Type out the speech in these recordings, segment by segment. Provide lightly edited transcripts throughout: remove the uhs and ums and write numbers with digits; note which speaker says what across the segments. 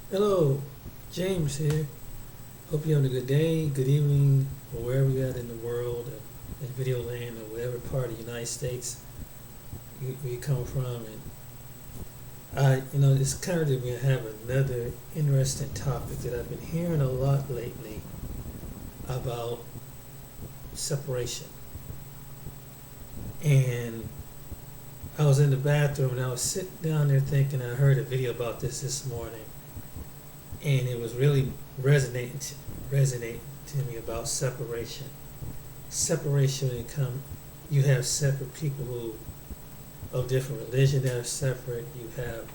Speaker 1: Hello, James here. Hope you're having a good day, good evening, or wherever you're at in the world, in video land, or whatever part of the United States you come from. And it's kind of we have another interesting topic that I've been hearing a lot lately about separation. And I was in the bathroom and I was sitting down there thinking. I heard a video about this morning, and it was really resonating to me about separation. Separation when it come, you have separate people who of different religion that are separate. You have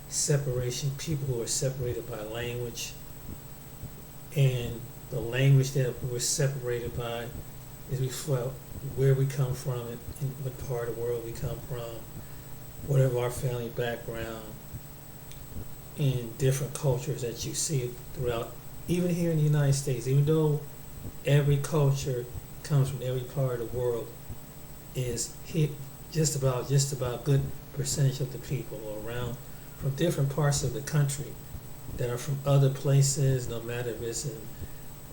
Speaker 1: separation people who are separated by language, and the language that we're separated by is reflect where we come from and what part of the world we come from, whatever our family background, in different cultures that you see throughout, even here in the United States, even though every culture comes from every part of the world, is here just about good percentage of the people around from different parts of the country that are from other places, no matter if it's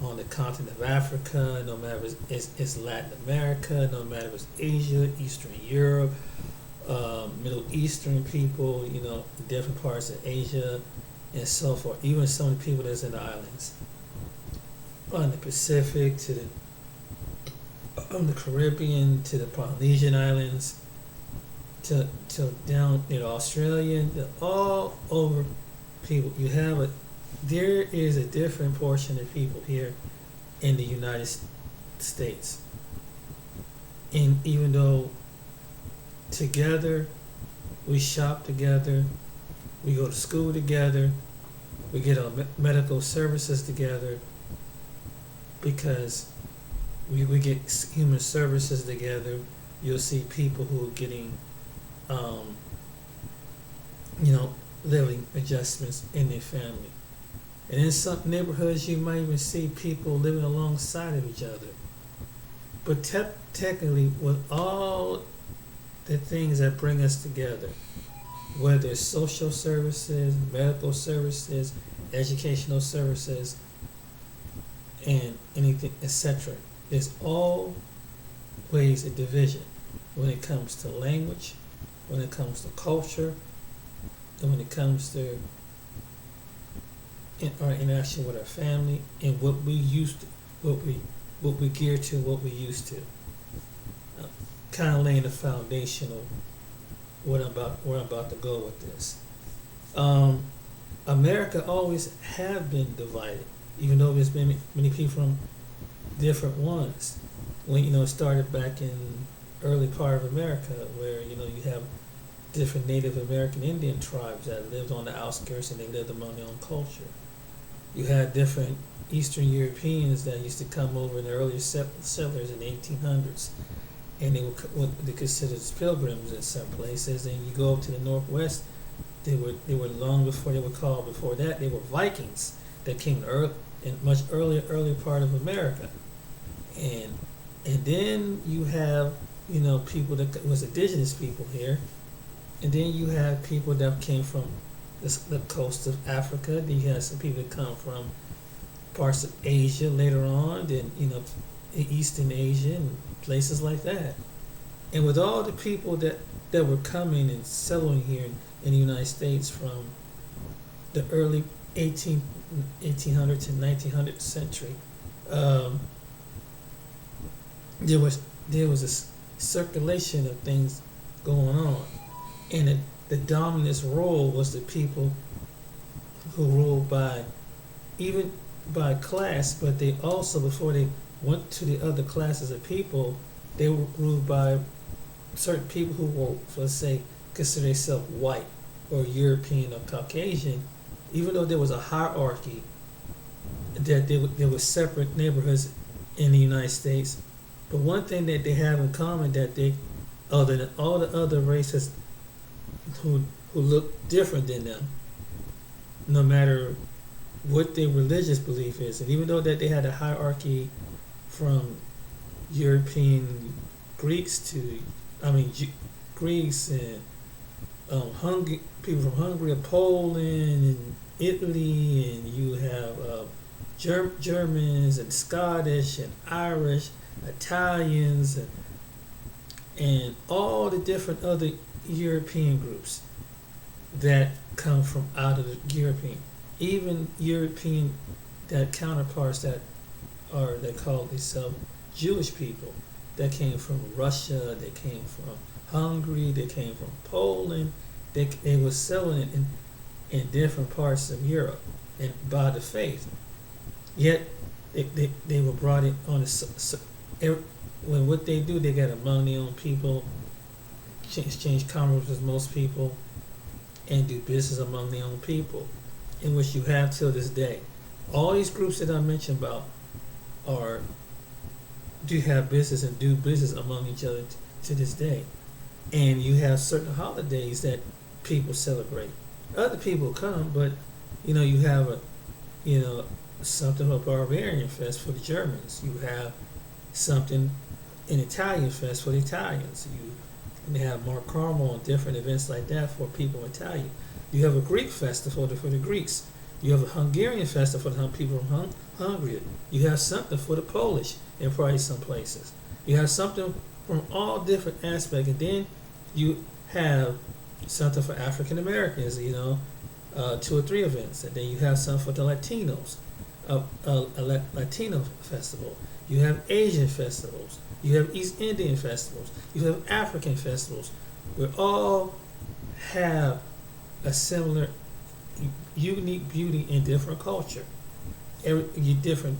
Speaker 1: on the continent of Africa, no matter if it's Latin America, no matter if it's Asia, Eastern Europe, Middle Eastern people, different parts of Asia, and so forth. Even some of the people that's in the islands, on the Pacific to the Caribbean to the Polynesian islands, to down Australian, all over people. There is a different portion of people here in the United States, and even though together we shop together, we go to school together, we get our medical services together, because we get human services together. You'll see people who are getting um, living adjustments in their family. And in some neighborhoods, you might even see people living alongside of each other. But technically, with all the things that bring us together, whether it's social services, medical services, educational services, and anything, etc., there's always a division when it comes to language, when it comes to culture, and when it comes to our interaction with our family and what we used to, what we gear to, what we used to. Kind of laying the foundation of where I'm about to go with this. America always have been divided, even though there's been many people from different ones. When it started back in early part of America, where you have different Native American Indian tribes that lived on the outskirts and they lived among their own culture. You had different Eastern Europeans that used to come over in the earlier settlers in the 1800s, and they were what they considered as pilgrims in some places. And you go up to the Northwest, they were long before they were called. Before that, they were Vikings that came in much earlier part of America, and then you have people that was indigenous people here, and then you have people that came from the coast of Africa. Then you have some people that come from parts of Asia later on. Then Eastern Asia and places like that. And with all the people that were coming and settling here in the United States from the early 1800 to 1900 century, there was a circulation of things going on, and the dominant role was the people who ruled even by class, but they also, before they went to the other classes of people, they were ruled by certain people who were, let's say, consider themselves white or European or Caucasian. Even though there was a hierarchy, that there were separate neighborhoods in the United States. But one thing that they have in common, that they, other than all the other races who look different than them, no matter what their religious belief is, and even though that they had a hierarchy from European Greeks to, Greeks and Hungary, people from Hungary, Poland, and Italy, and you have Germans and Scottish and Irish, Italians, and all the different other European groups that come from out of the European, even European that counterparts that call themselves Jewish people that came from Russia, they came from Hungary, they came from Poland. They were selling it in different parts of Europe and by the faith. Yet they were brought in on when what they do, they get among their own people, exchange commerce with most people, and do business among their own people, in which you have till this day. All these groups that I mentioned about do have business and do business among each other to this day. And you have certain holidays that people celebrate. Other people come, but you have something of a barbarian fest for the Germans. You have something an Italian fest for the Italians. You have Mark Carmel and different events like that for people in Italia. You have a Greek festival for the Greeks. You have a Hungarian festival for the people from Hungary. You have something for the Polish in probably some places. You have something from all different aspects, and then you have something for African Americans, 2 or 3 events, and then you have something for the Latinos, a Latino festival. You have Asian festivals. You have East Indian festivals. You have African festivals. We all have a similar, unique beauty in different culture, different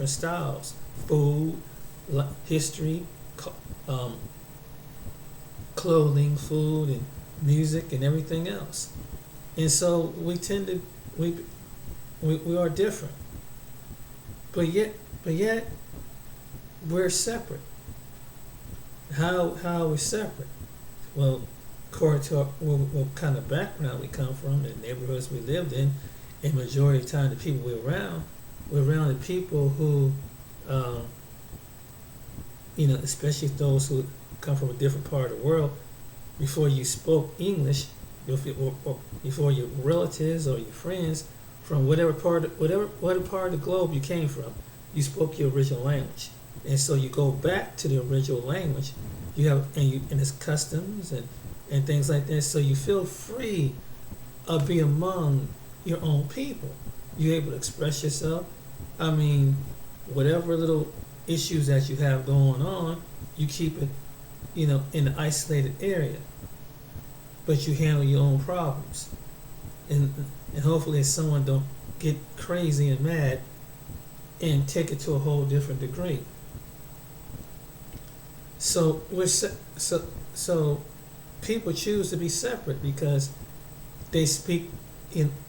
Speaker 1: styles, food, history, clothing, food, and music, and everything else. And so we tend to we are different, but yet we're separate. How are we separate? Well, according to what kind of background we come from, the neighborhoods we lived in, and majority of the time the people we're around the people who, especially those who come from a different part of the world. Before you spoke English, or before your relatives or your friends from whatever part of the globe you came from, you spoke your original language, and so you go back to the original language. You have and its customs and things like that. So you feel free of being among your own people. You're able to express yourself. I mean, whatever little issues that you have going on, you keep it, in an isolated area. But you handle your own problems, and hopefully someone don't get crazy and mad and take it to a whole different degree. So so people choose to be separate because they speak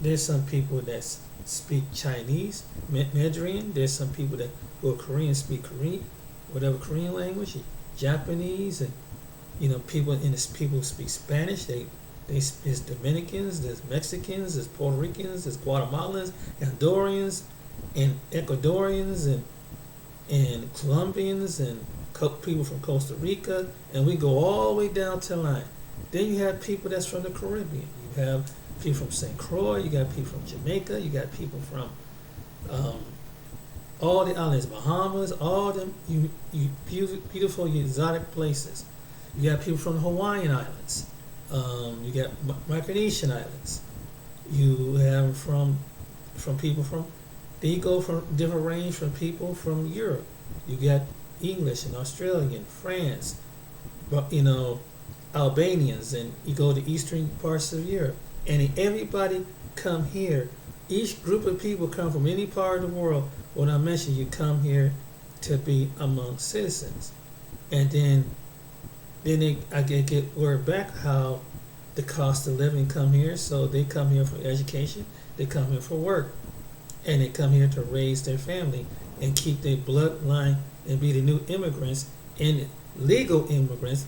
Speaker 1: there's some people that speak Chinese, Mandarin. There's some people who are Korean, speak Korean, whatever Korean language, Japanese, and people people speak Spanish. There's Dominicans, there's Mexicans, there's Puerto Ricans, there's Guatemalans, Hondurans, and Ecuadorians, and Colombians, and people from Costa Rica, and we go all the way down to the line. Then you have people that's from the Caribbean. You have people from St. Croix. You got people from Jamaica. You got people from all the islands, Bahamas, all them beautiful exotic places. You got people from the Hawaiian Islands. You got Micronesian Islands. You have from people from. Then you go from different range from people from Europe. You got English and Australian, France, Albanians, and you go to eastern parts of Europe, and everybody come here. Each group of people come from any part of the world. When I mentioned you come here to be among citizens, and then I get word back how the cost of living come here. So they come here for education, they come here for work, and they come here to raise their family and keep their bloodline and be the new immigrants and legal immigrants,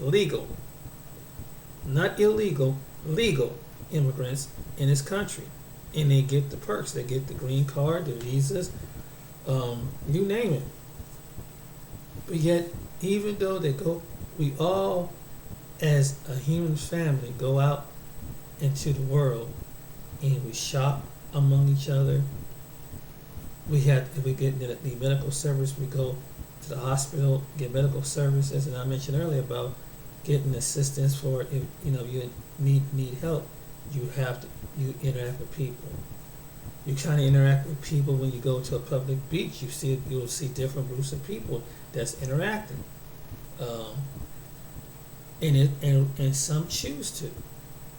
Speaker 1: not illegal, legal immigrants in this country. And they get the perks, they get the green card, the visas, you name it. But yet, even though we all, as a human family, go out into the world and we shop among each other. If we get the medical service, we go to the hospital, get medical services, and I mentioned earlier about getting assistance for if you need help. You interact with people. You kind of interact with people when you go to a public beach. You'll see different groups of people that's interacting, and some choose to,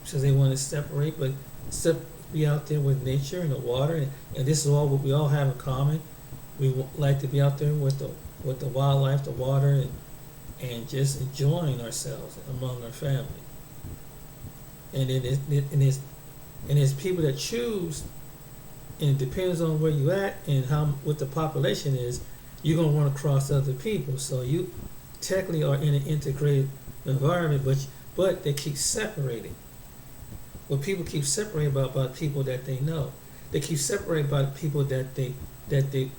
Speaker 1: because they want to separate, but be out there with nature and the water, and this is all what we all have in common. We like to be out there with the wildlife, the water, and just enjoying ourselves among our family. And there's people that choose, and it depends on where you at and what the population is. You're gonna want to cross other people, so you technically are in an integrated environment, but they keep separating. What people keep separating about people that they know. They keep separating about people that they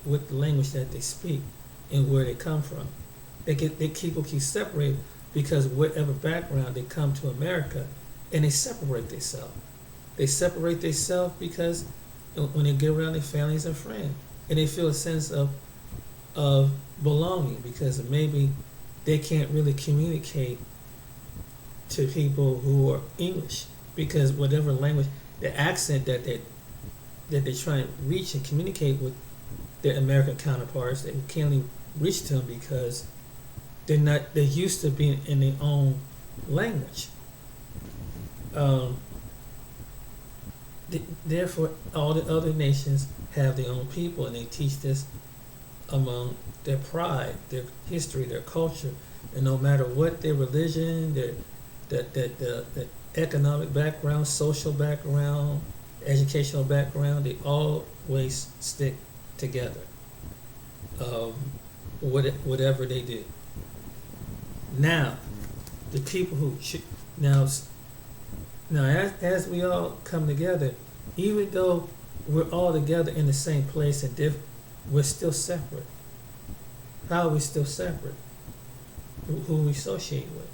Speaker 1: with the language that they speak and where they come from. People keep separating because whatever background they come to America, and they separate themselves. They separate themselves because when they get around their families and friends, and they feel a sense of belonging, because maybe they can't really communicate to people who are English, because whatever language, the accent that they try and reach and communicate with their American counterparts, they can't even reach to them because they're used to being in their own language. Therefore, all the other nations have their own people, and they teach this among their pride, their history, their culture, and no matter what their religion, the economic background, social background, educational background, they always stick together. Whatever they do. Now, the people who now as we all come together, even though we're all together in the same place and we're still separate. How are we still separate? Who we associate with.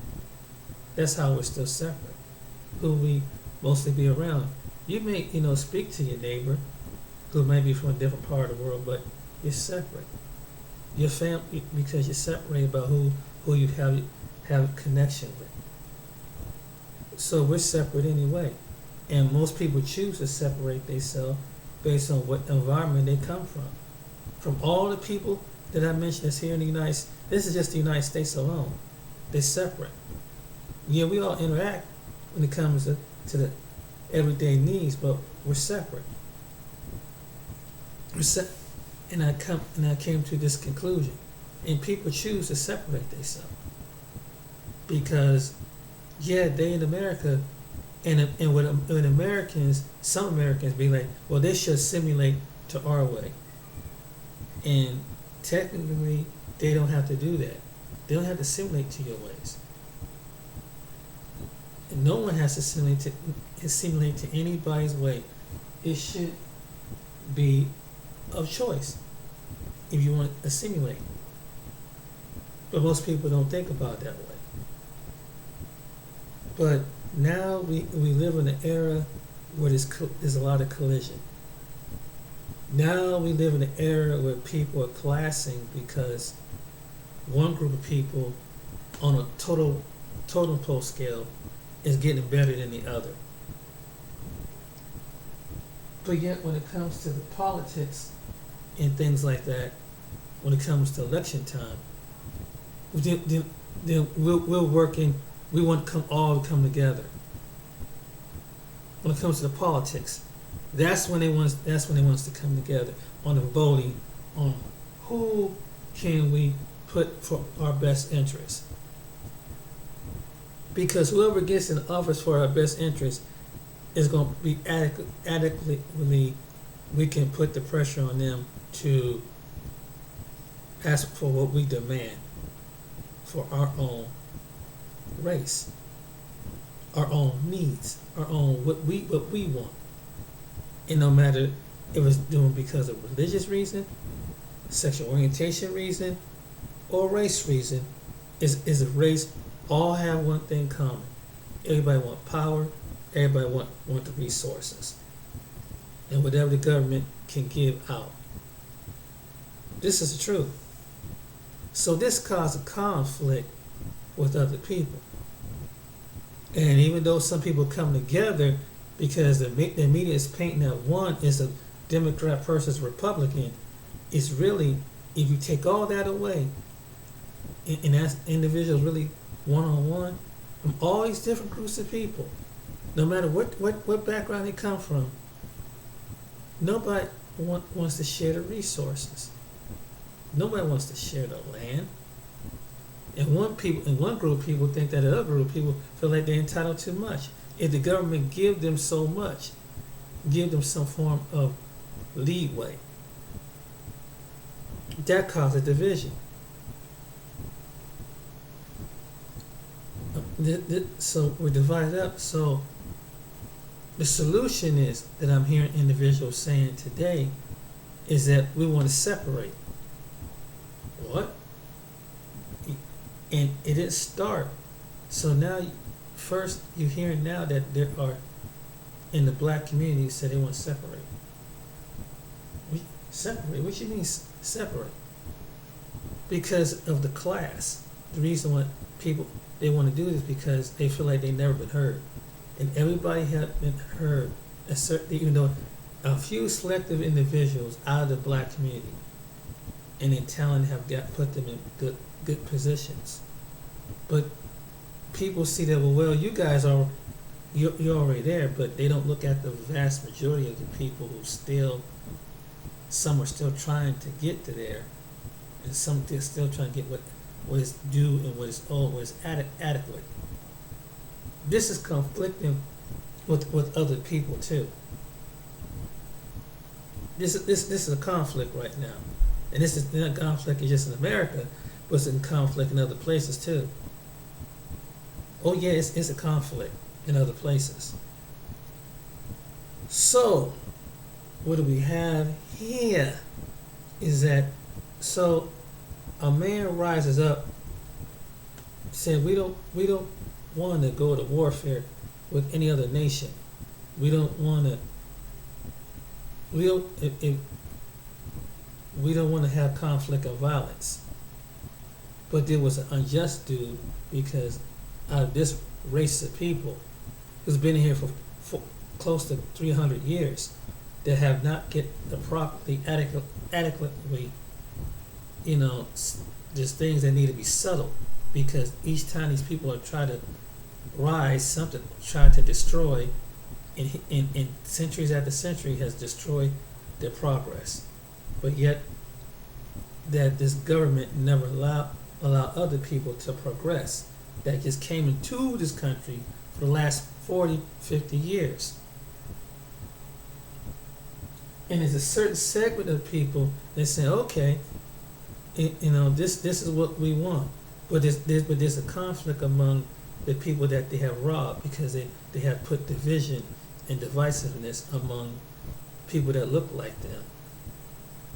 Speaker 1: That's how we're still separate. Who we mostly be around. You may, speak to your neighbor who may be from a different part of the world, but you're separate. Your family, because you're separated about who you have a connection with. So we're separate anyway. And most people choose to separate themselves based on what environment they come from. From all the people that I mentioned that's here in the United States, this is just the United States alone. They're separate. Yeah, we all interact when it comes to the everyday needs, but we're separate. And I came to this conclusion. And people choose to separate themselves. Because they in America, and with Americans, some Americans be like, well, they should assimilate to our way. And technically, they don't have to do that. They don't have to assimilate to your ways. And no one has to assimilate to anybody's way. It should be of choice if you want to assimilate. But most people don't think about it that way. But now we live in an era where there's a lot of collision. Now we live in an era where people are classing because one group of people on a totem pole scale is getting better than the other. But yet when it comes to the politics and things like that, when it comes to election time, then we're working. We want to all come together. When it comes to the politics, that's when they want to come together on the voting, on who can we put for our best interest. Because whoever gets in office for our best interest is going to be adequately, we can put the pressure on them to ask for what we demand for our own race, our own needs, our own what we want. And no matter if it's doing because of religious reason, sexual orientation reason, or race reason, is a race all have one thing common. Everybody want power, everybody want the resources. and whatever the government can give out. This is the truth. So this caused a conflict with other people. And even though some people come together because the media is painting that one is a Democrat versus Republican, it's really, if you take all that away, and as individuals really one-on-one, from all these different groups of people, no matter what background they come from, nobody wants to share the resources. Nobody wants to share the land. And one group of people think that the other group of people feel like they're entitled to much. If the government give them so much, give them some form of leeway, that causes division. So we're divided up. So the solution is that I'm hearing individuals saying today is that we want to separate. What? And it didn't start. So now, first you're hearing now that there are, in the black community, said they want to separate. Separate? What you mean separate? Because of the class. The reason why they want to do this because they feel like they've never been heard. And everybody had been heard, even though a few selective individuals out of the black community and their talent have put them in good positions. But people see that, well, you guys you're already there, but they don't look at the vast majority of the people who some are still trying to get to there, and some are still trying to get what is due and what is owed, what is adequate. This is conflicting with other people too. This is a conflict right now. And this is not conflict just in America, but it's in conflict in other places too. Oh yeah, it's a conflict in other places. So, what do we have here is that, so a man rises up, said we don't want to go to warfare with any other nation. We don't want to have conflict or violence. But there was an unjust dude because out of this race of people who's been here for close to 300 years that have not get the properly adequately, there's things that need to be settled because each time these people are trying to rise, something trying to destroy, in centuries after century has destroyed their progress. But yet that this government never allow other people to progress that just came into this country for the last 40, 50 years. And there's a certain segment of people that say, okay, this is what we want. But there's a conflict among the people that they have robbed because they have put division and divisiveness among people that look like them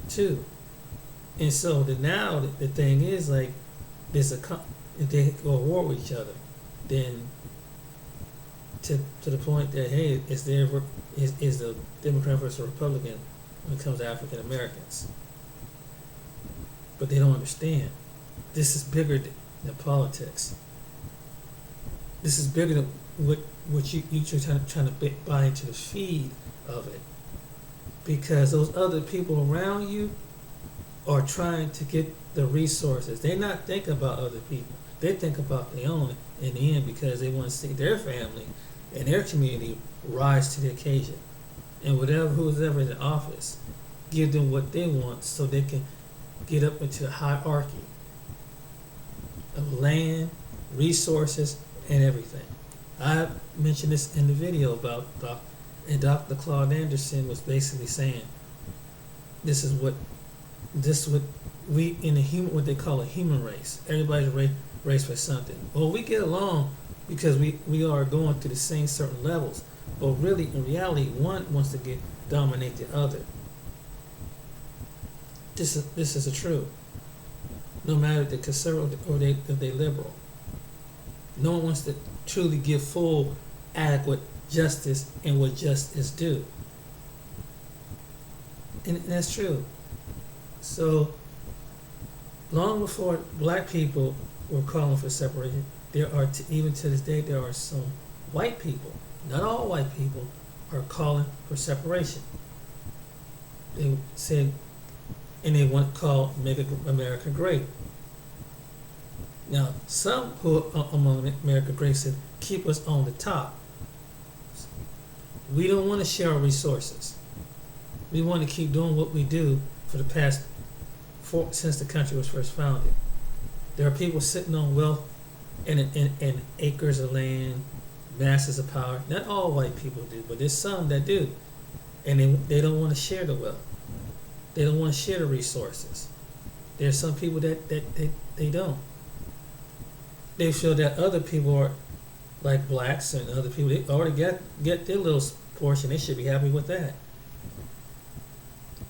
Speaker 1: too. And so now the thing is like if they go to war with each other, then to the point that hey, is the Democrat versus Republican when it comes to African Americans. But they don't understand. This is bigger than politics. This is bigger than what you're trying to buy into the feed of it. Because those other people around you are trying to get the resources. They're not thinking about other people. They think about their own in the end because they want to see their family and their community rise to the occasion. And who's ever in the office, give them what they want so they can get up into a hierarchy of land, resources, and everything. I mentioned this in the video about Dr. Claude Anderson was basically saying this is what we in the human, what they call a human race. Everybody's raised for something. Well, we get along because we are going through the same certain levels, but really in reality one wants to dominate the other. This is the truth. No matter if they're conservative or if they're liberal. No one wants to truly give full, adequate justice and what justice is due. And that's true. So long before black people were calling for separation, there are even to this day there are some white people, not all white people, are calling for separation. They said, and they want to call "Make America Great." Now, some who among America Great said, "Keep us on the top. We don't want to share our resources. We want to keep doing what we do for the past since the country was first founded." There are people sitting on wealth and acres of land, masses of power. Not all white people do, but there's some that do, and they don't want to share the wealth. They don't want to share the resources. There's some people that they don't. They feel that other people are like blacks and other people. They already get their little portion. They should be happy with that.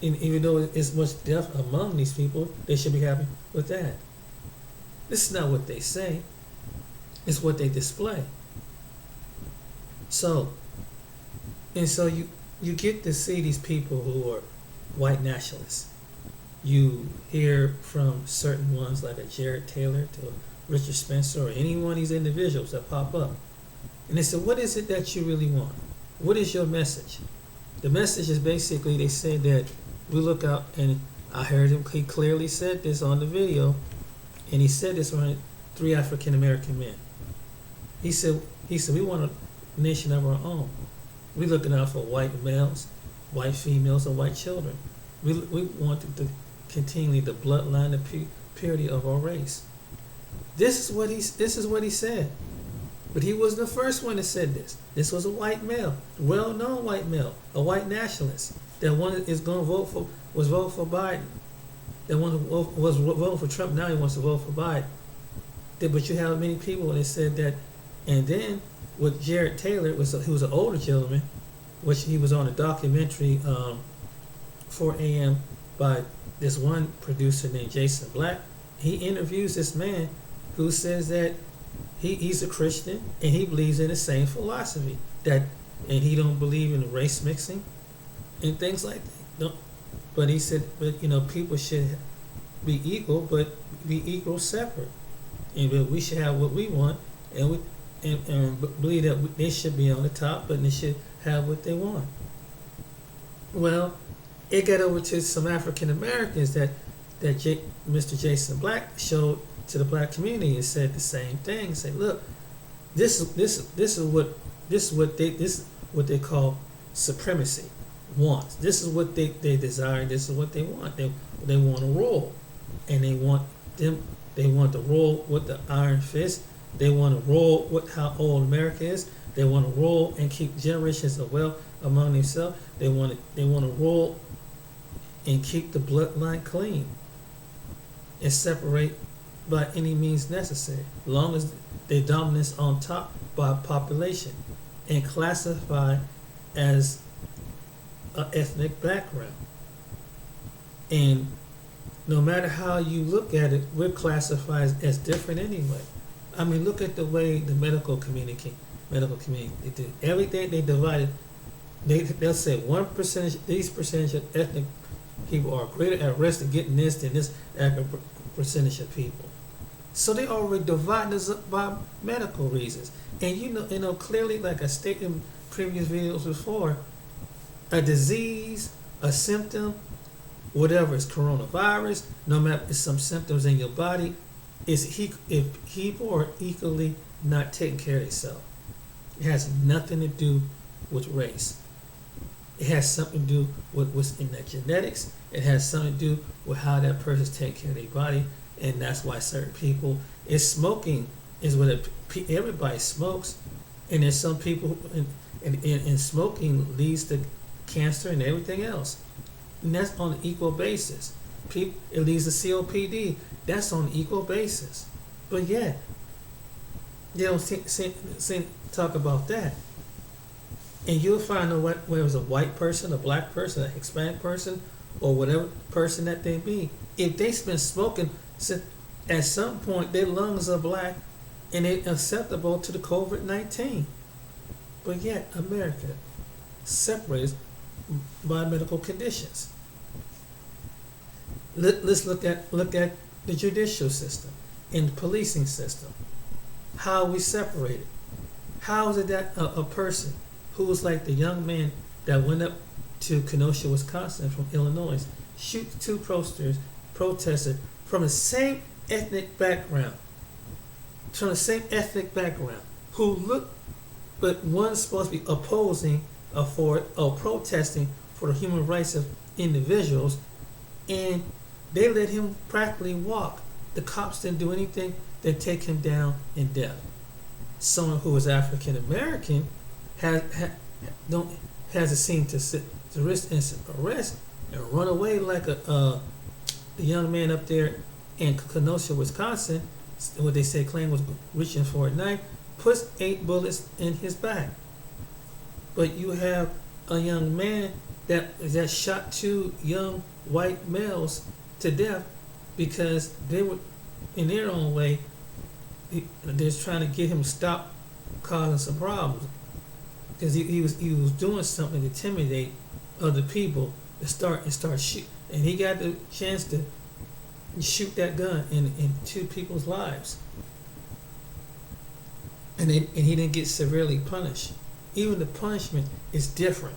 Speaker 1: And even though it's much death among these people, they should be happy with that. This is not what they say. It's what they display. So you get to see these people who are white nationalists. You hear from certain ones like a Jared Taylor to Richard Spencer or any one of these individuals that pop up. And they say, what is it that you really want? What is your message? The message is basically, they say that we look out, and I heard him, he clearly said this on the video, and he said this around 3 African American men. He said we want a nation of our own. We're looking out for white males, white females, and white children. We want to continually the bloodline, the purity of our race. This is what he said. But he wasn't the first one that said this. This was a white male, well-known white male, a white nationalist that was vote for Biden. That was voting for Trump. Now he wants to vote for Biden. But you have many people that said that. And then with Jared Taylor, he was an older gentleman, which he was on a documentary, 4 a.m. by this one producer named Jason Black. He interviews this man who says that he's a Christian and he believes in the same philosophy and he don't believe in race mixing and things like that. No, but he said, people should be equal, but be equal separate, and we should have what we want, and believe that they should be on the top, but they should have what they want. Well, it got over to some African Americans that Mr. Jason Black showed to the black community and said the same thing. Say, look, this is what they call supremacy wants. This is what they desire. This is what they want. They want to rule, and they want to rule with the iron fist. They want to rule with how old America is. They want to rule and keep generations of wealth among themselves. They want to rule and keep the bloodline clean and separate by any means necessary, as long as their dominance on top by population and classify as an ethnic background. And no matter how you look at it, we're classified as different anyway. I mean, look at the way the medical community they do everything. They divided. They'll say 1%. These percentage of ethnic people are greater at risk of getting this than this percentage of people. So they already divided us up by medical reasons. And you know clearly, like I stated in previous videos before, a disease, a symptom, whatever is coronavirus, no matter if some symptoms in your body, if people are equally not taking care of themselves. It has nothing to do with race. It has something to do with what's in their genetics. It has something to do with how that person's taking care of their body, and that's why certain people smoking is what everybody smokes, and there's some people and smoking leads to cancer and everything else, and that's on an equal basis. It leads to COPD. That's on an equal basis, but yet they don't talk about that. And you'll find whether it's a white person, a black person, a Hispanic person, or whatever person that they be, if they've been smoking, at some point their lungs are black and they're susceptible to the COVID-19. But yet America separates by medical conditions. Let's look at the judicial system and the policing system. How we separate it. How is it that a person who was like the young man that went up to Kenosha, Wisconsin from Illinois, shoot two protesters from the same ethnic background, who look, but one's supposed to be opposing or protesting for the human rights of individuals, and they let him practically walk. The cops didn't do anything. They take him down in death. Someone who is African American has a scene to risk arrest and run away like the young man up there in Kenosha, Wisconsin. What they say claim was reaching for a knife, puts 8 bullets in his back. But you have a young man that shot 2 young white males to death because they were, in their own way, they're trying to get him to stop causing some problems, because he was doing something to intimidate other people to start shoot, and he got the chance to shoot that gun in 2 people's lives, and he didn't get severely punished. Even the punishment is different.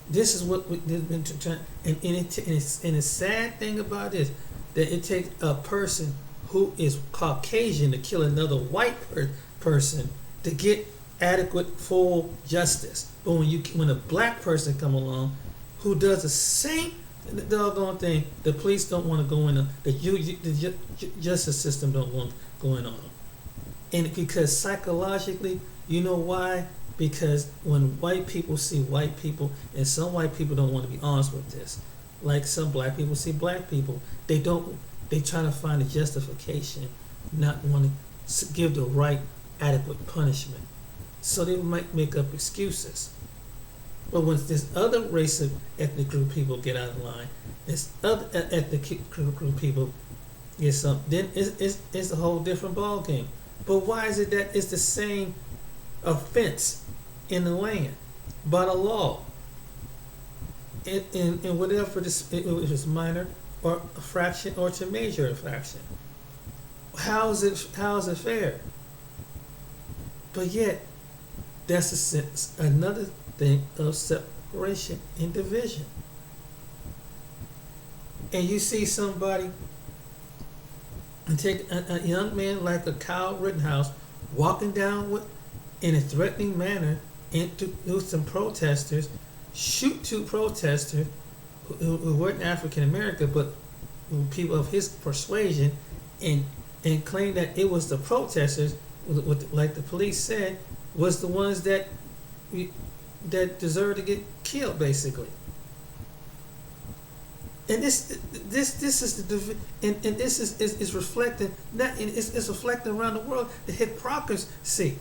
Speaker 1: This is what they've been trying, and the sad thing about this, that it takes a person who is Caucasian to kill another white person to get adequate full justice. But when a black person come along who does the same doggone thing, the police don't want to go in, the justice system don't want to go in on them. And because psychologically, you know why? Because when white people see white people, and some white people don't want to be honest with this, like some black people see black people, they try to find a justification, not wanting to give the right adequate punishment. So they might make up excuses. But when this other race of ethnic group people get out of line, this other ethnic group people get something, then it's a whole different ball game. But why is it that it's the same offense in the land by the law? And whatever it was minor or a fraction or to major infraction. How is it fair? But yet, that's another thing of separation and division. And you see somebody and take a young man like a Kyle Rittenhouse walking down in a threatening manner into some protesters, shoot 2 protesters who weren't African American but people of his persuasion, and claim that it was the protesters, like the police said, was the ones that deserved to get killed, basically. And this is and this is reflecting it's reflecting around the world the hypocrisy.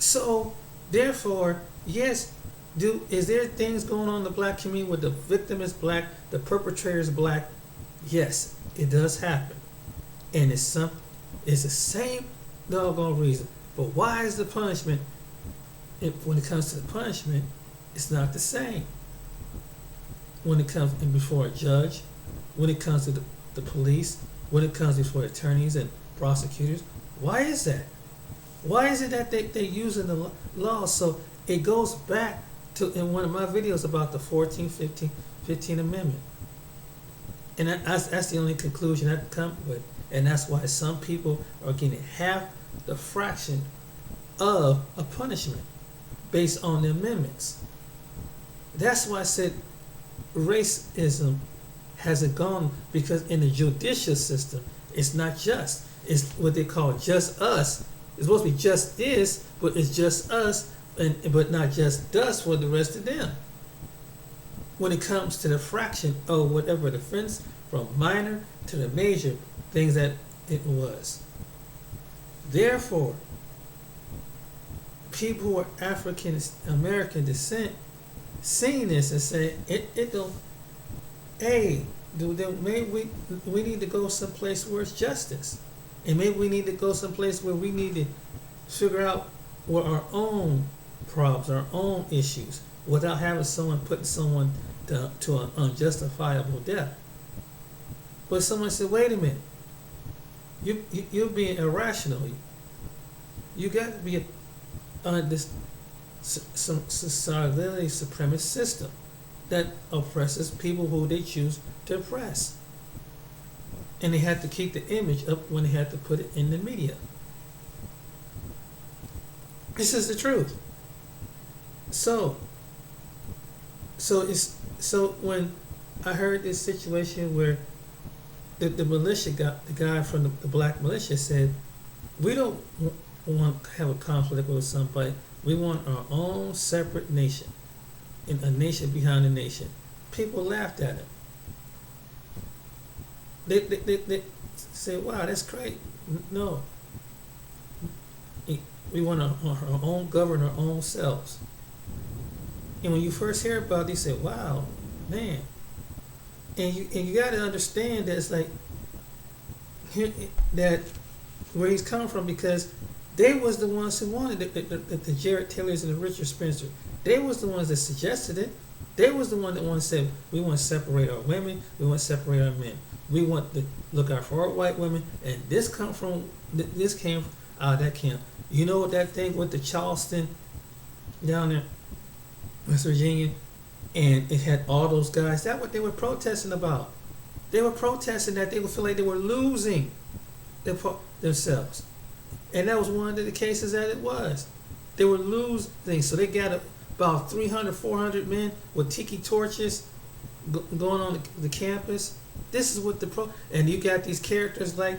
Speaker 1: So therefore, yes, is there things going on in the black community where the victim is black, the perpetrator is black? Yes, it does happen, and it's the same doggone reason. But why is the punishment? When it comes to the punishment, it's not the same. When it comes before a judge, when it comes to the police, when it comes before attorneys and prosecutors, why is that? Why is it that they're using the law? So it goes back to in one of my videos about the 15 Amendment. And that's the only conclusion I've come with. And that's why some people are getting half the fraction of a punishment based on the amendments. That's why I said racism hasn't gone, because in the judicial system, it's not just. It's what they call just us. It's supposed to be just this, but it's just us, but not just us for the rest of them. When it comes to the fraction of whatever the offense, from minor to the major things that it was. Therefore, people who are African American descent seeing this and say it don't. Hey, maybe we need to go someplace where it's justice, and maybe we need to go someplace where we need to figure out what our own problems, our own issues, without having putting someone to an unjustifiable death. But someone said, wait a minute, you're being irrational. You got to be on this some societally supremacist system that oppresses people who they choose to oppress. And they had to keep the image up when they had to put it in the media. This is the truth. So when I heard this situation where the militia the guy from the Black Militia said, we don't want to have a conflict with somebody. We want our own separate nation, and a nation behind a nation. People laughed at him. They say, wow, that's great. No. We want our own govern our own selves. And when you first hear about it, you say, wow, man. And you got to understand that it's like that where he's coming from, because they was the ones who wanted it, the Jared Taylors and the Richard Spencer. They was the ones that suggested it. They was the one that wanted to say, we want to separate our women, we want to separate our men. We want to look out for our white women, and this came out of that camp. You know what that thing with the Charleston down there, West Virginia, and it had all those guys. That's what they were protesting about. They were protesting that they would feel like they were losing themselves. And that was one of the cases that it was. They were losing. So they got about 300, 400 men with tiki torches going on the campus. This is what and you got these characters like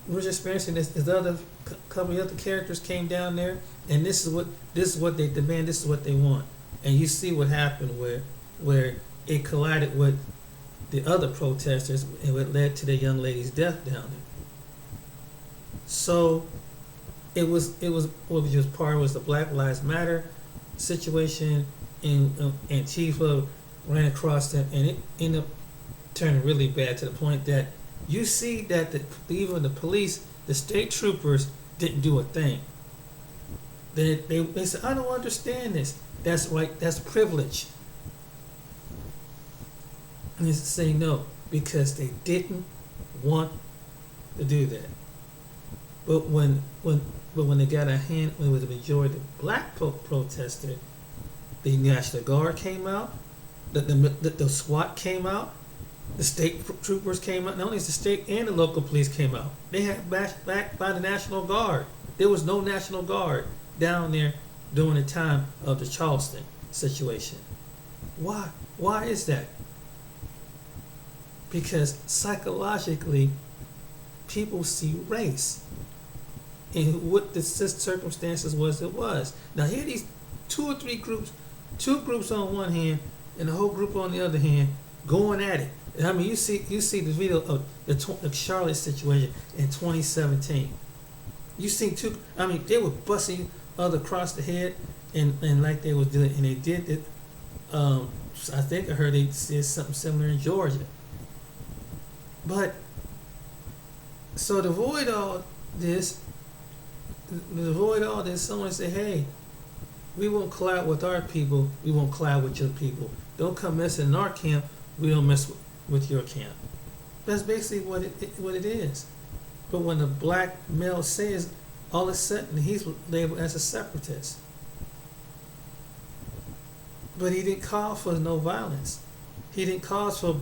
Speaker 1: Richard Spencer and this other couple of other characters came down there, and this is what they demand. This is what they want. And you see what happened where it collided with the other protesters, and it led to the young lady's death down there. So it was what was just part was the Black Lives Matter situation, and Antifa ran across them, and it ended up turning really bad to the point that you see that even the police, the state troopers, didn't do a thing. They said, I don't understand this. That's right, that's privilege. And they say no, because they didn't want to do that. But when they got a hand, when it was a majority of black protester, the National Guard came out, the SWAT came out, the state troopers came out. Not only is the state and the local police came out. They had backed by the National Guard. There was no National Guard down there during the time of the Charleston situation. Why? Why is that? Because psychologically, people see race. And what the circumstances was, it was. Now here these two groups on one hand, and the whole group on the other hand, going at it. I mean, you see the video of the Charlotte situation in 2017. You see they were busting other across the head, and like they was doing, and they did it. I think I heard they did something similar in Georgia. But so to avoid all this, someone say, hey, we won't collide with our people, we won't collide with your people. Don't come messing in our camp, we don't mess with your camp. That's basically what it is. But when a black male says, all of a sudden he's labeled as a separatist. But he didn't call for no violence. He didn't call for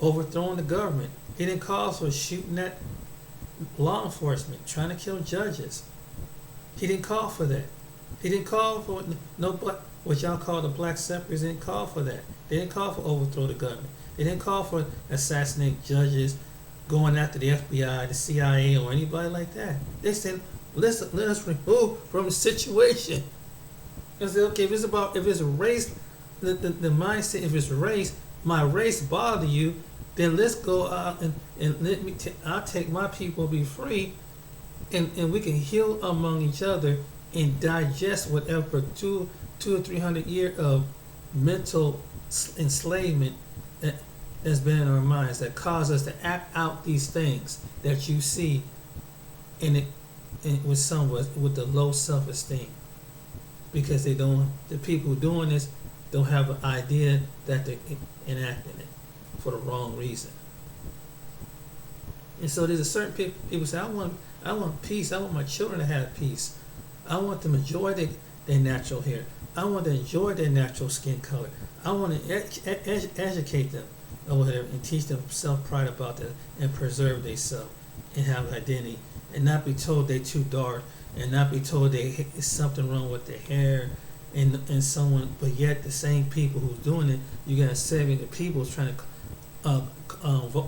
Speaker 1: overthrowing the government. He didn't call for shooting at law enforcement, trying to kill judges. He didn't call for that. He didn't call for what y'all call the black separatists. Didn't call for that. They didn't call for overthrow the government. They didn't call for assassinate judges, going after the FBI, the CIA, or anybody like that. They said, let us remove from the situation. And say, okay, if it's race, the mindset, if it's race, my race bother you, then let's go out and let me. I'll take my people, be free, and we can heal among each other and digest whatever 200 or 300 years of mental enslavement that's been in our minds that cause us to act out these things that you see in it, with the low self-esteem, because the people doing this don't have an idea that they're enacting it for the wrong reason. And so there's a certain people say, I want peace. I want my children to have peace. I want them to enjoy their natural hair. I want them to enjoy their natural skin color. I want to educate them or whatever and teach them self-pride about that and preserve themselves and have identity and not be told they're too dark and not be told there's something wrong with their hair and someone, but yet the same people who's doing it, you got 70 people who's trying to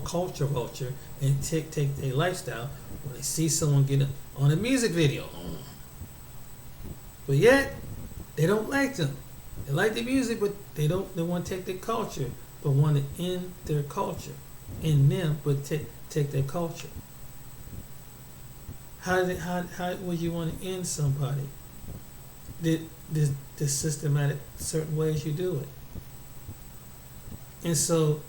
Speaker 1: culture vulture and take their lifestyle when they see someone get on a music video. But yet, they don't like them. They like the music, but they want to take their culture, but want to end their culture. In them, but take their culture. How would you want to end somebody? The systematic certain ways you do it. And so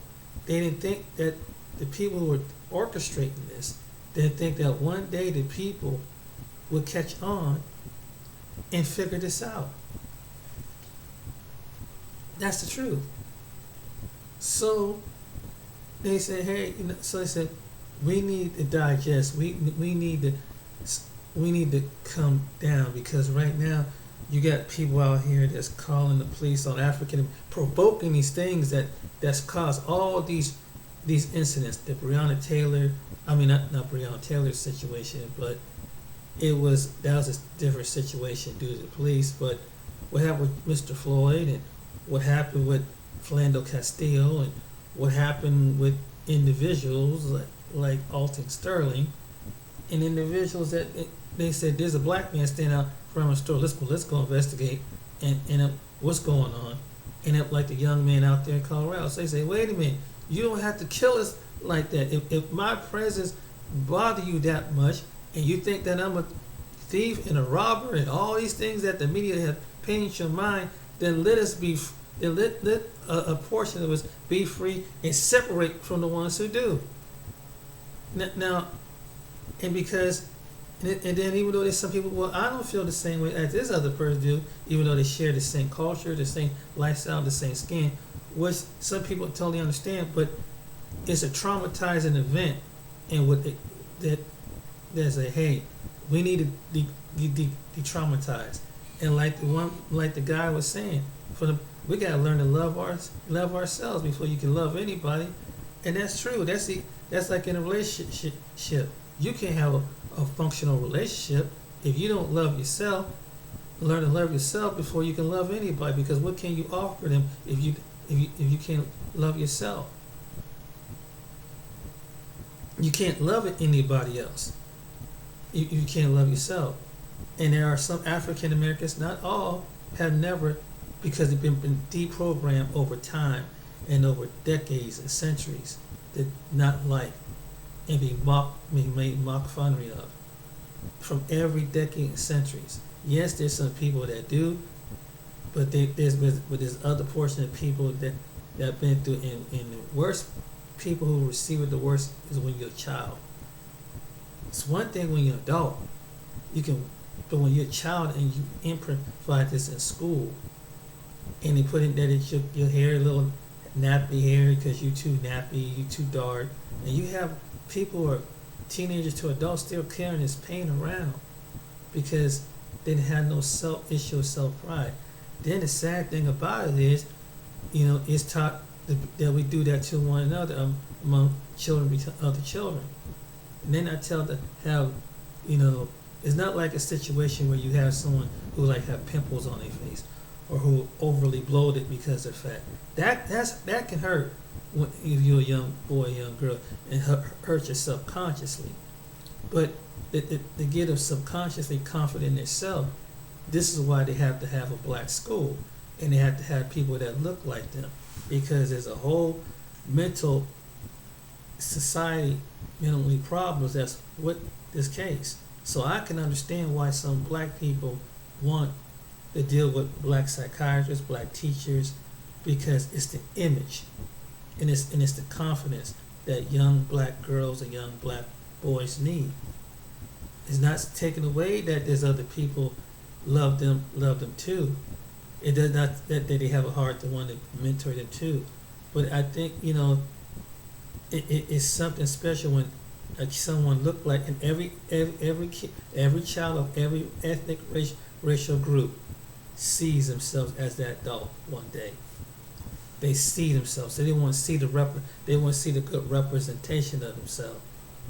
Speaker 1: they didn't think that the people who were orchestrating this didn't think that one day the people would catch on and figure this out. That's the truth. So they said, hey, so they said, we need to digest. We need to come down because right now you got people out here that's calling the police on African, provoking these things that's caused all these incidents. The Breonna Taylor, I mean not Breonna Taylor's situation, but that was a different situation due to the police. But what happened with Mr. Floyd and what happened with Philando Castillo and what happened with individuals like Alton Sterling and individuals that they said there's a black man standing out from a store. Let's go investigate and what's going on. And like the young man out there in Colorado, so they say, wait a minute, you don't have to kill us like that. If my presence bother you that much, and you think that I'm a thief and a robber and all these things that the media have painted your mind, then let us be. Then let a portion of us be free and separate from the ones who do. Now, and because. And then even though there's some people, well, I don't feel the same way as this other person do, even though they share the same culture, the same lifestyle, the same skin, which some people totally understand, but it's a traumatizing event, and what there's a hey, we need to de-traumatize, and like the guy was saying, we gotta learn to love ourselves before you can love anybody, and that's true. That's like in a relationship, you can't have a functional relationship if you don't love yourself. Learn to love yourself before you can love anybody, because what can you offer them if you can't love yourself? You can't love anybody else. You can't love yourself. And there are some African Americans, not all, have never, because they've been deprogrammed over time and over decades and centuries, that not like and be made mock fun of from every decade and centuries. Yes, there's some people that do, but there's other portion of people that have been through, and the worst people who receive it the worst is when you're a child. It's one thing when you're an adult, but when you're a child and you improvise this in school, and they put in that your hair a little nappy hair because you're too nappy, you're too dark, and you have people who are teenagers to adults still carrying this pain around because they didn't have no issue of self-pride. Then the sad thing about it is, it's taught that we do that to one another among children, other children. And then I tell to have, it's not like a situation where you have someone who like have pimples on their face or who overly bloated because they're fat. That can hurt if you're a young boy, young girl, and hurt yourself consciously. But to get them subconsciously confident in themselves, this is why they have to have a black school, and they have to have people that look like them, because there's a whole mental society, mentally problems that's with this case. So I can understand why some black people want to deal with black psychiatrists, black teachers, because it's the image. And it's the confidence that young black girls and young black boys need. It's not taken away that there's other people love them too. It does not that they have a heart to want to mentor them too. But I think it's something special when someone look like, and every child of every ethnic racial group sees themselves as that adult one day. They see themselves. So they want to see they want to see the good representation of themselves.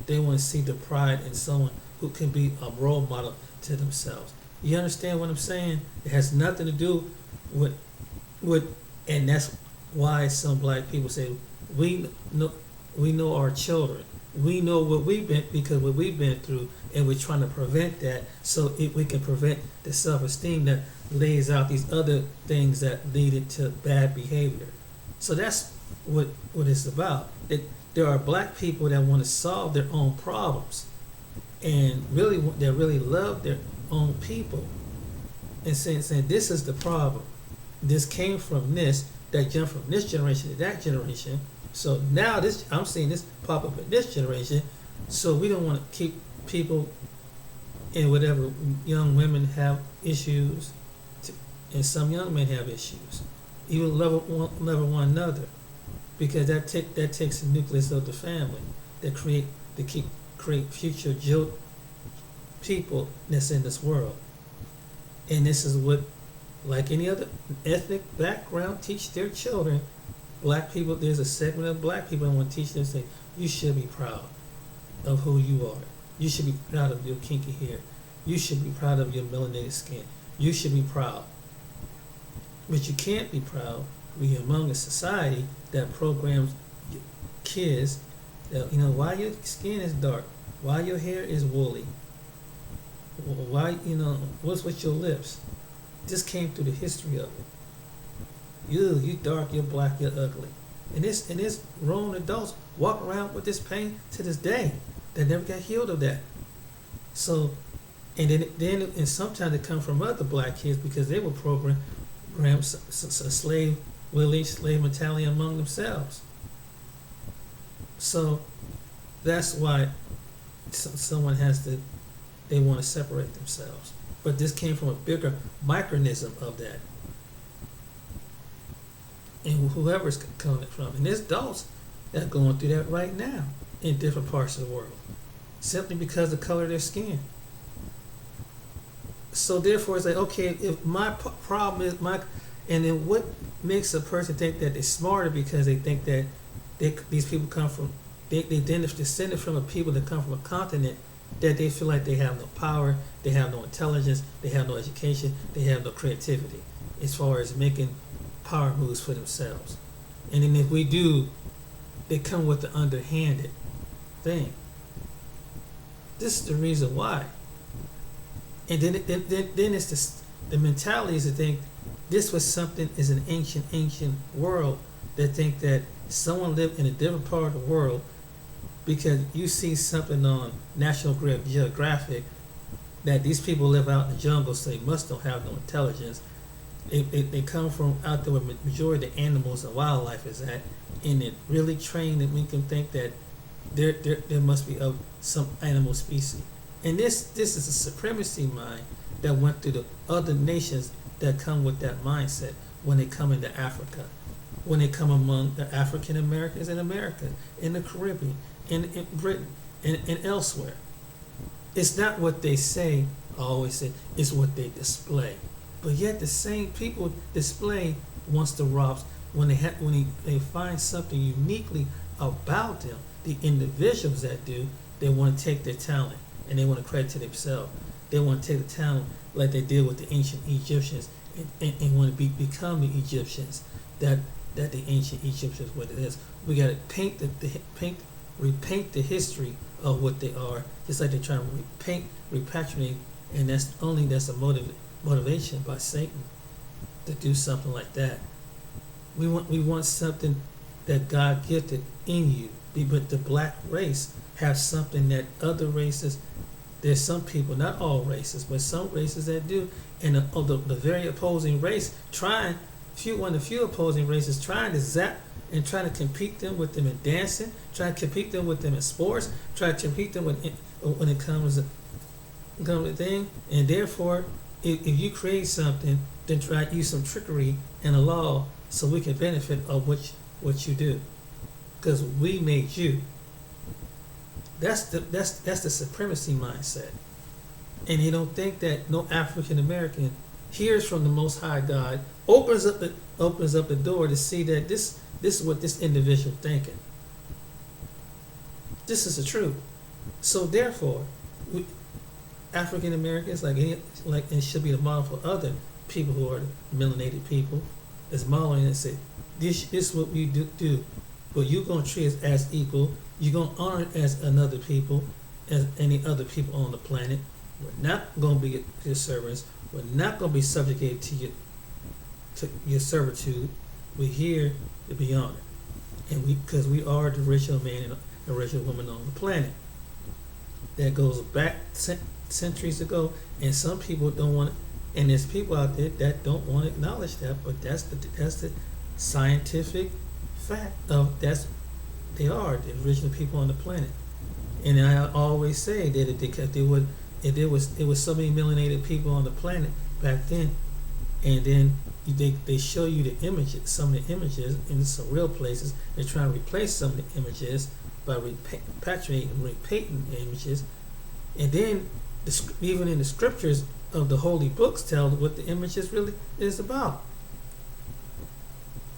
Speaker 1: They want to see the pride in someone who can be a role model to themselves. You understand what I'm saying? It has nothing to do with and that's why some black people say we know our children. We know what we've been through, and we're trying to prevent that, so we can prevent the self-esteem that lays out these other things that lead to bad behavior. So that's what it's about. That there are black people that want to solve their own problems, and they really love their own people, and saying this is the problem. This came from this, that jumped from this generation to that generation. So now I'm seeing this pop up in this generation. So we don't want to keep people in whatever. Young women have issues, and some young men have issues. Even love one another, because that takes the nucleus of the family that create future people that's in this world. And this is what, like any other ethnic background, teach their children. Black people, there's a segment of black people that want to teach them, say, you should be proud of who you are. You should be proud of your kinky hair. You should be proud of your melanated skin. You should be proud. But you can't be proud when you're among a society that programs kids that, why your skin is dark, why your hair is woolly, why, what's with your lips. This came through the history of it. You dark, you're black, you're ugly. And this grown adults walk around with this pain to this day. They never got healed of that. So, and sometimes it come from other black kids because they were programmed slave mentality among themselves. So that's why someone they want to separate themselves. But this came from a bigger micronism of that. And whoever's coming from. And there's adults that are going through that right now in different parts of the world, simply because of the color of their skin. So therefore, it's like, okay, if my problem is and then what makes a person think that they're smarter because they think that these people come from, they're descended from a people that come from a continent that they feel like they have no power, they have no intelligence, they have no education, they have no creativity as far as making power moves for themselves. And then if we do, they come with the underhanded thing. This is the reason why. And then it's the mentality is to think this was something is an ancient world that think that someone lived in a different part of the world because you see something on National Geographic that these people live out in the jungle, so they must don't have no intelligence. They come from out there where the majority of the animals and wildlife is at, and it really trained and make them think that there must be of some animal species. And this is a supremacy mind that went through the other nations that come with that mindset when they come into Africa, when they come among the African Americans in America, in the Caribbean, in Britain, and elsewhere. It's not what they say, I always say, it's what they display. But yet the same people display wants to rob when they find something uniquely about them. The individuals that do, they want to take their talent and they want to credit to themselves. They want to take the talent like they did with the ancient Egyptians and want to become the Egyptians that the ancient Egyptians what it is. We got to repaint the history of what they are, just like they're trying to repatriate, and that's a motivation by Satan to do something like that. We want something that God gifted in you, but the black race has something that other races. There's some people, not all races, but some races that do, and the very opposing race one of the few opposing races trying to zap and trying to compete them with them in dancing, trying to compete them with them in sports, trying to compete them when it comes to thing, and therefore, if you create something, then try to use some trickery in the law so we can benefit of what you do, because we made you. That's the supremacy mindset, and they don't think that no African American hears from the Most High God, opens up the door to see that this is what this individual thinking. This is the truth. So therefore, African Americans, like it should be the model for other people who are melanated people, is modeling and say, this is what we do. But you're gonna treat us as equal. You're gonna honor it as another people, as any other people on the planet. We're not gonna be your servants. We're not gonna be subjugated to your servitude. We're here to be honored, and because we are the original man and the original woman on the planet. That goes back centuries ago, and some people don't want it. And there's people out there that don't want to acknowledge that, but that's the scientific fact of they are the original people on the planet. And I always say that if there was so many melanated people on the planet back then, and then they show you the images, some of the images in some real places. They're trying to replace some of the images by repatriating and repainting images, and then even in the scriptures of the holy books tell what the images really is about.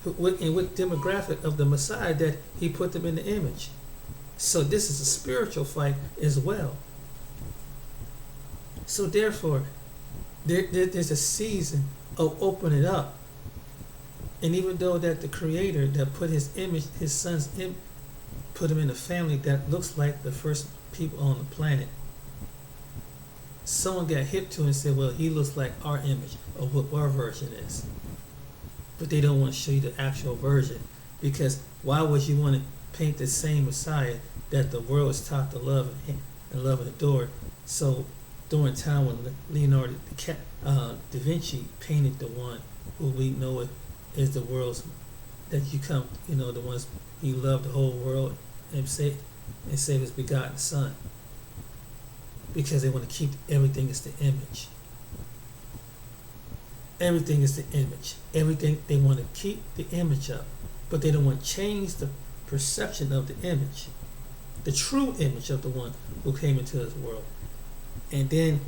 Speaker 1: And what demographic of the Messiah that he put them in the image. So this is a spiritual fight as well. So therefore, there's a season of opening it up. And even though that the Creator that put his image, his son's image, put him in a family that looks like the first people on the planet, someone got hip to and said, well, he looks like our image of what our version is. But they don't want to show you the actual version, because why would you want to paint the same Messiah that the world is taught to love and adore? So during time when Leonardo da Vinci painted the one who we know is the world's, that the ones he loved the whole world and save his begotten son, because they want to keep everything as the image. Everything is the image. Everything, they want to keep the image up, but they don't want to change the perception of the image, the true image of the one who came into this world. And then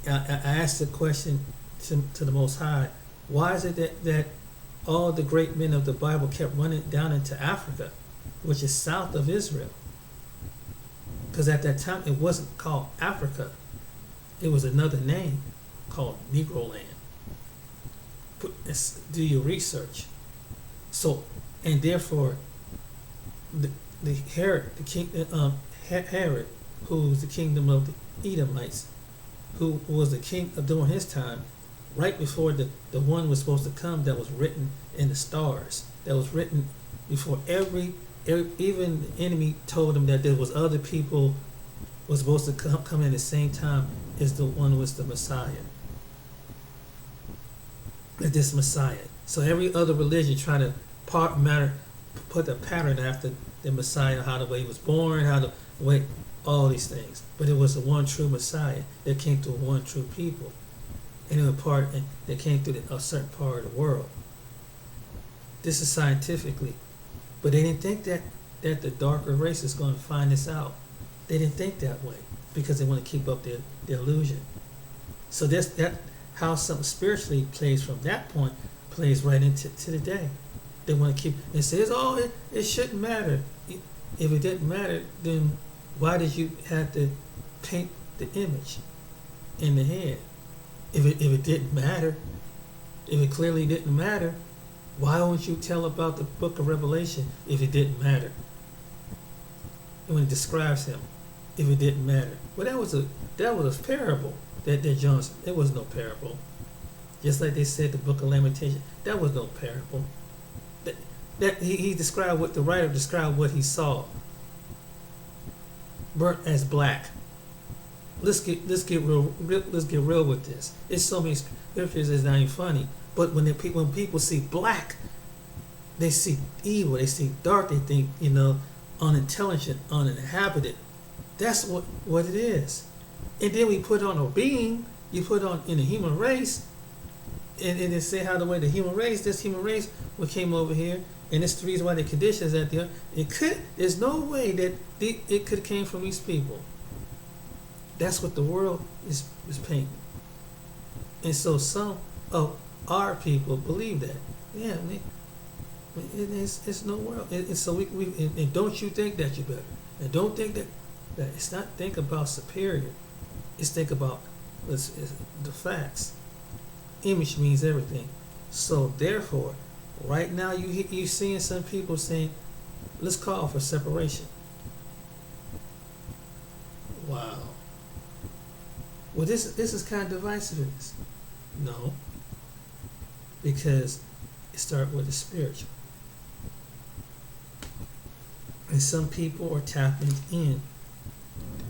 Speaker 1: I asked the question to the Most High, why is it that all the great men of the Bible kept running down into Africa, which is south of Israel? Because at that time it wasn't called Africa. It was another name called Negro Land. Do your research. So, and therefore, the Herod, Herod, who was the kingdom of the Edomites, who was the king during his time, right before the one was supposed to come, that was written in the stars, that was written before even the enemy told him that there was other people was supposed to come in the same time as the one who was the Messiah. This Messiah. So every other religion try to put a pattern after the Messiah, how the way he was born, how the way, all these things. But it was the one true Messiah that came through one true people, and it was that came through a certain part of the world. This is scientifically, but they didn't think that the darker race is going to find this out. They didn't think that way because they want to keep up their illusion. So that how something spiritually plays from that point plays right into today. They want to keep and says, oh, it shouldn't matter. If it didn't matter, then why did you have to paint the image in the head? If it didn't matter, if it clearly didn't matter, why won't you tell about the book of Revelation if it didn't matter? And when it describes him, if it didn't matter. Well, that was a parable. That John's, it was no parable. Just like they said the book of Lamentation, that was no parable. That he described what the writer described what he saw. Burnt as black. Let's get real with this. It's so many scriptures, it's not even funny. But when people see black, they see evil, they see dark, they think, unintelligent, uninhabited. That's what it is. And then we put on a being, you put on in the human race, and they say how the way the human race, this human race, what came over here, And it's the reason why the conditions that there's no way that it could have came from these people. That's what the world is painting. And so some of our people believe that. Yeah, I mean, it's no world. So and don't you think that you're better. And don't think that it's not think about superior. It's think about it's the facts. Image means everything. So therefore, right now you seeing some people saying, let's call for separation. Wow. Well, this is kind of divisiveness. No, because it starts with the spiritual, and some people are tapping in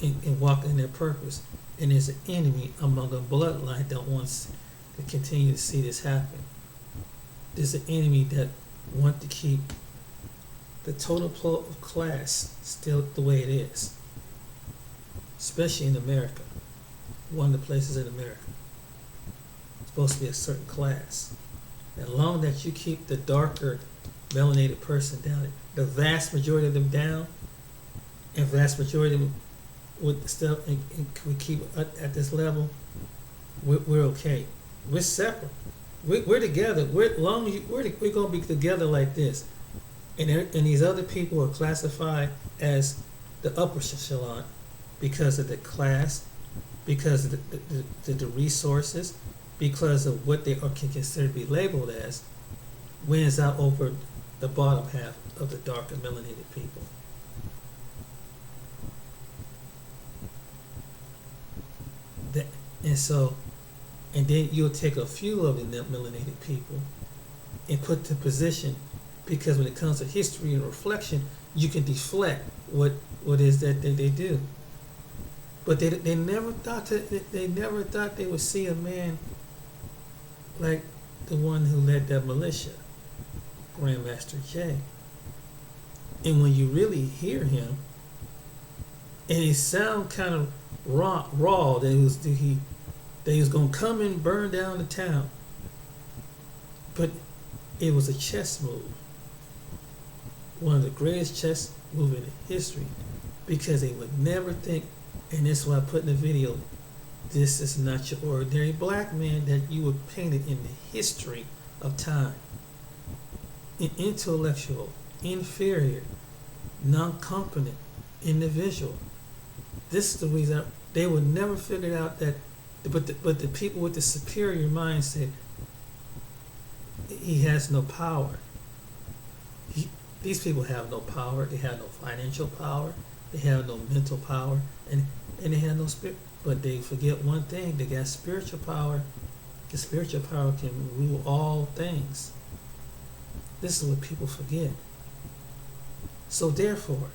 Speaker 1: and walking in their purpose, and there's an enemy among the bloodline that wants to continue to see this happen. There's an enemy that wants to keep the total class still the way it is, especially in America. One of the places in America. It's supposed to be a certain class. As long as you keep the darker melanated person down, the vast majority of them down, and vast majority of them with stuff, and we keep at this level, we're okay. We're separate. We're together. We're gonna be together like this, and these other people are classified as the upper echelon because of the class, because of the resources, because of what they are can consider to be labeled as, wins out over the bottom half of the darker melanated people. And then you'll take a few of the melanated people and put to position, because when it comes to history and reflection, you can deflect what is that they do. But they never thought they would see a man like the one who led that militia, Grandmaster Jay. And when you really hear him, and he sound kind of raw that he was gonna come and burn down the town, but it was a chess move, one of the greatest chess moves in history, because they would never think. And that's why I put in the video, this is not your ordinary black man that you were painted in the history of time. An intellectual, inferior, non-competent individual. This is the reason they would never figure out that, but the people with the superior mindset, he has no power. These people have no power. They have no financial power. They have no mental power, and they have no spirit. But they forget one thing: they got spiritual power. The spiritual power can rule all things. This is what people forget. So therefore,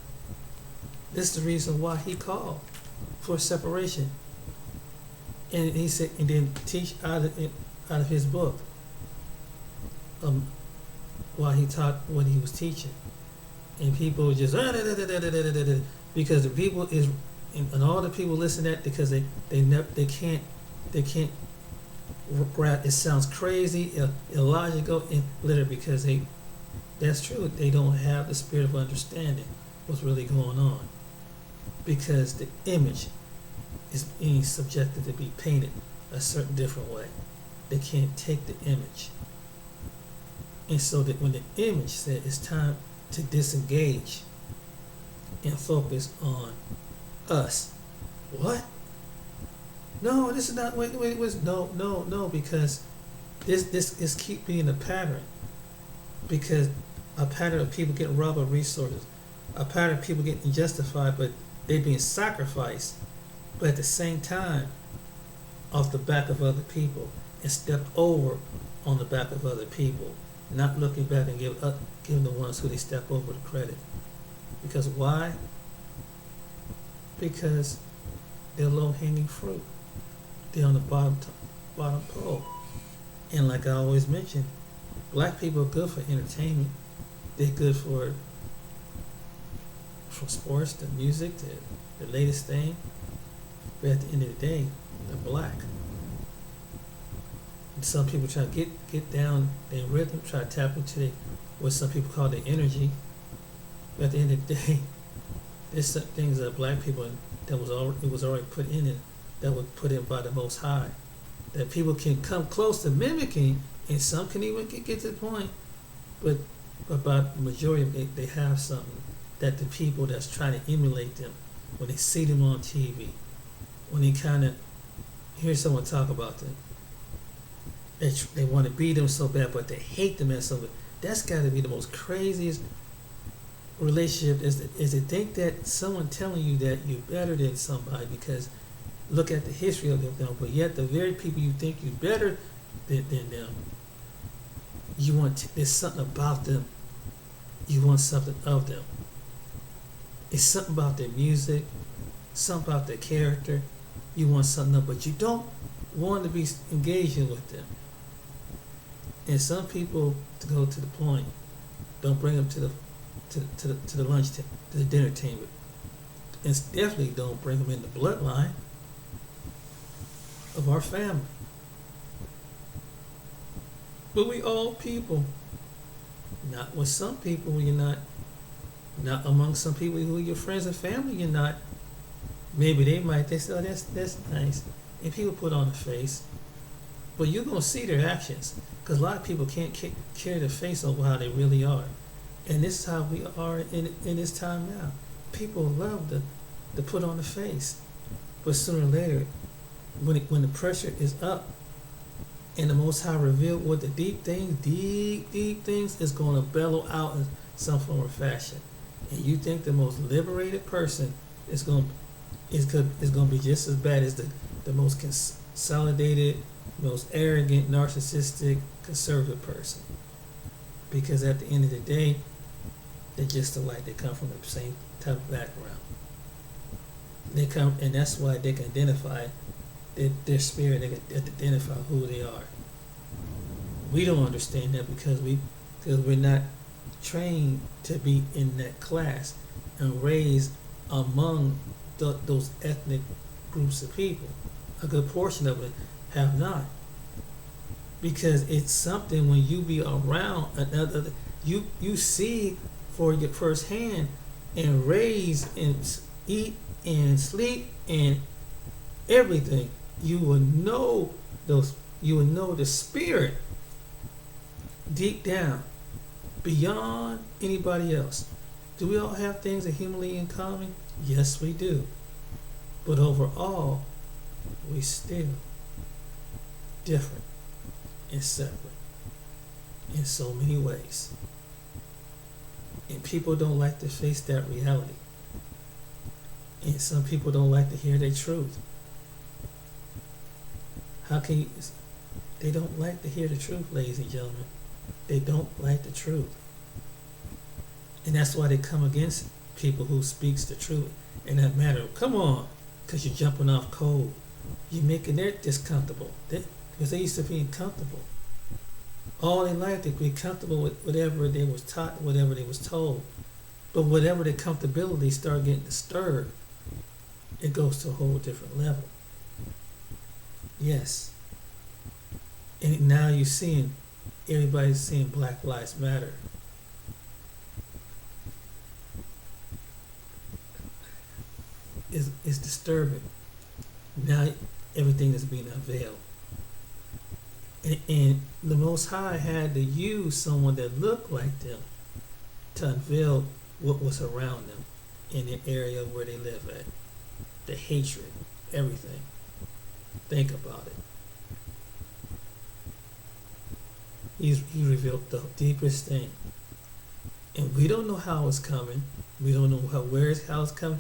Speaker 1: this is the reason why he called for separation. And he said, and then teach out of his book. While he taught what he was teaching, and people just because the people is and all the people listen to that because they can't grab. It sounds crazy, illogical, and literally because that's true. They don't have the spirit of understanding what's really going on, because the image is being subjected to be painted a certain different way. They can't take the image. And so that when the image said it's time to disengage and focus on us, what? No, this is not. Wait. No, because this is keep being a pattern. Because a pattern of people getting robbed of resources, a pattern of people getting justified, but they're being sacrificed, but at the same time, off the back of other people, and stepped over on the back of other people. Not looking back and giving the ones who they step over the credit. Because why? Because they're low-hanging fruit. They're on the bottom pole. And like I always mention, black people are good for entertainment. They're good for sports, the music, the latest thing. But at the end of the day, they're black. Some people try to get down their rhythm, try to tap into what some people call the energy. But at the end of the day, there's some things that black people that it was already put in it, that was put in by the Most High, that people can come close to mimicking, and some can even get to the point, but about the majority of it, they have something that the people that's trying to emulate them, when they see them on TV, when they kind of hear someone talk about them, they want to be them so bad, but they hate them as so bad. That's got to be the most craziest relationship, is to think that someone telling you that you're better than somebody, because look at the history of them, but yet the very people you think you're better than them, there's something about them, you want something of them. It's something about their music, something about their character, you want something of, but you don't want to be engaging with them. And some people, to go to the point, don't bring them to the lunch to the dinner table, and definitely don't bring them in the bloodline of our family. But we all people. Not with some people, you're not among some people who are your friends and family, you're not. Maybe they say, oh, that's nice, and people put on a face, but you're gonna see their actions, because a lot of people can't carry the face of how they really are. And this is how we are in this time now. People love to put on a face, but sooner or later, when the pressure is up, and the Most High revealed what the deep things is going to bellow out in some form or fashion. And you think the most liberated person is going to be just as bad as the most consolidated, most arrogant, narcissistic, conservative person. Because at the end of the day, they're just alike. They come from the same type of background. And that's why they can identify their spirit. They can identify who they are. We don't understand that because we're not trained to be in that class and raised among those ethnic groups of people. A good portion of it have not. Because it's something when you be around another, you see for your first hand and raise and eat and sleep and everything. You will know the spirit deep down, beyond anybody else. Do we all have things that humanly in common? Yes, we do. But overall, we still different and separate in so many ways. And people don't like to face that reality. And some people don't like to hear their truth. They don't like to hear the truth, ladies and gentlemen. They don't like the truth. And that's why they come against people who speaks the truth in that matter. Come on, because you're jumping off cold. You're making their discomfortable. Because they used to be comfortable. All they like to be comfortable with whatever they was taught, whatever they was told. But whatever their comfortability start getting disturbed, it goes to a whole different level. Yes. And now you're seeing, everybody's seeing Black Lives Matter. It's disturbing. Now everything is being unveiled. And the Most High had to use someone that looked like them to unveil what was around them in the area where they live at. The hatred, everything. Think about it. He revealed the deepest thing. And we don't know how it's coming. We don't know how it's coming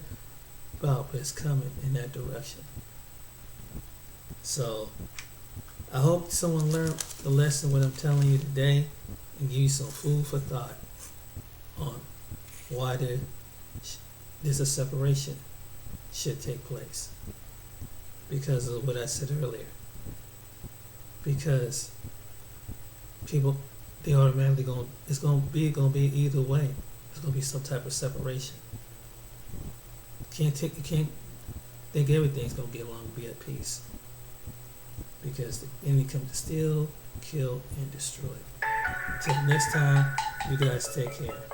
Speaker 1: about, but it's coming in that direction. So I hope someone learned the lesson what I'm telling you today and give you some food for thought on why there's a separation should take place. Because of what I said earlier. Because people, they automatically it's gonna be either way. It's gonna be some type of separation. You can't think everything's gonna get along and be at peace. Because the enemy comes to steal, kill, and destroy. Until next time, you guys take care.